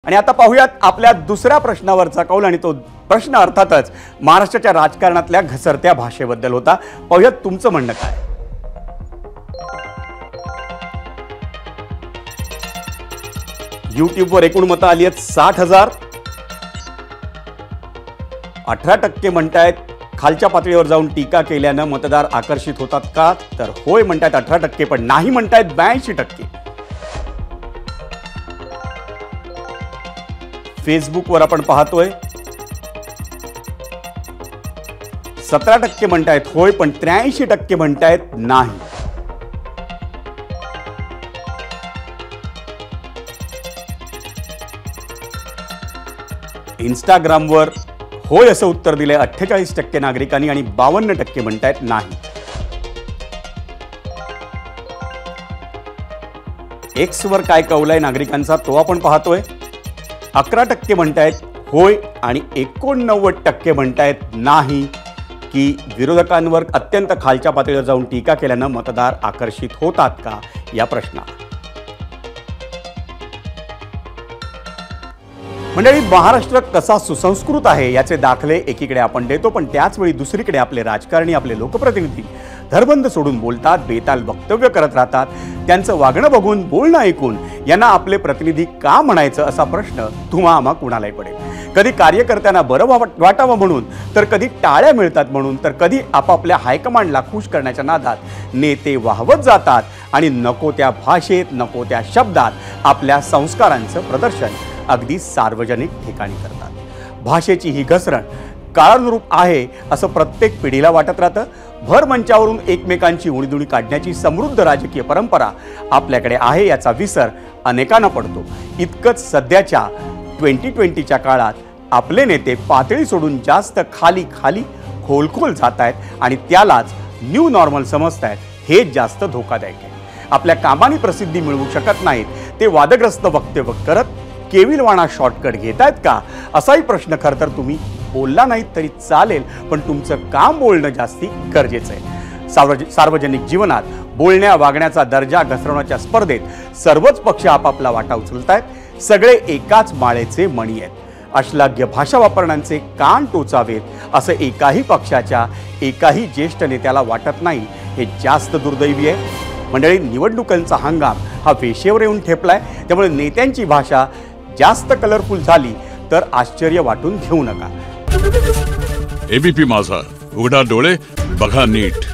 आणि आता पाहूयात आपल्या दुसऱ्या प्रश्नावरचा कौल, आणि तो प्रश्न अर्थातच महाराष्ट्राच्या राजकारणातल्या घसरत्या भाषेबद्दल होता. पाहूयात तुमचं म्हणणं काय. यूट्यूबवर एकूण मतं आली आहेत 60,000. 18% म्हणतायत खालच्या पातळीवर जाऊन टीका केल्यानं मतदार आकर्षित होतात का, तर होय म्हणतायत 18%, पण नाही म्हणतायत 82%. फेसबुकवर आपण पाहतोय 17% म्हणतायत होय, पण 83% म्हणतायत नाही. इंस्टाग्रामवर होय असं उत्तर दिलंय 48% नागरिकांनी आणि 52% म्हणतायत नाही. एक्सवर काय कौल आहे नागरिकांचा तो आपण पाहतोय. 11% म्हणतायत होय आणि 89% म्हणतायत नाही, की विरोधकांवर अत्यंत खालच्या पातळीवर जाऊन टीका केल्यानं मतदार आकर्षित होतात का या प्रश्नाला. मंडळी, महाराष्ट्र कसा सुसंस्कृत आहे याचे दाखले एकीकडे आपण देतो, पण त्याचवेळी दुसरीकडे आपले राजकारणी, आपले लोकप्रतिनिधी धरबंद सोडून बोलतात, बेताल वक्तव्य करत राहतात. त्यांचं वागणं बघून, बोलणं ऐकून यांना आपले प्रतिनिधी का म्हणायचं असा प्रश्न तुम्हा आम्हा कुणालाही पडेल. कधी कार्यकर्त्यांना बरं वाटावं म्हणून, तर कधी टाळ्या मिळतात म्हणून, तर कधी आपापल्या हायकमांडला खुश करण्याच्या नादात नेते वाहवत जातात आणि नको त्या भाषेत, नको त्या शब्दात आपल्या संस्कारांचं प्रदर्शन अगदी सार्वजनिक ठिकाणी करतात. भाषेची ही घसरण काळानुरूप आहे असं प्रत्येक पिढीला वाटत राहतं. भर मंचावरून एकमेकांची उणीधुणी काढण्याची समृद्ध राजकीय परंपरा आपल्याकडे आहे याचा विसर अनेकांना पडतो. इतकंच सध्याच्या 2020च्या काळात आपले नेते पातळी सोडून जास्त खाली खाली खोल जात आहेत आणि त्यालाच न्यू नॉर्मल समजतायत. हे जास्त धोकादायक आहे. आपल्या कामाने प्रसिद्धी मिळवू शकत नाहीत ते वादग्रस्त वक्तव्य करत केविलवाणा शॉर्टकट घेतायत का, असाही प्रश्न खरं तर तुम्ही बोलला नाहीत तरी चालेल, पण तुमचं काम बोलणं जास्ती गरजेचं आहे. सार्वजनिक जीवनात बोलण्या वागण्याचा दर्जा घसरवण्याच्या स्पर्धेत सर्वच पक्ष आपापला वाटा उचलतायत. सगळे एकाच माळेचे मणी आहेत. अश्लाघ्य भाषा वापरण्याचे कान टोचावेत असं एकाही पक्षाच्या एकाही ज्येष्ठ नेत्याला वाटत नाही. हे जास्त दुर्दैवी आहे. मंडळी, निवडणुकांचा हंगाम हा वेशेवर येऊन ठेपलाय, त्यामुळे नेत्यांची भाषा जास्त कलरफुल झाली तर आश्चर्य वाटून घेऊ नका. एबीपी माझा, उघडा डोळे बघा नीट.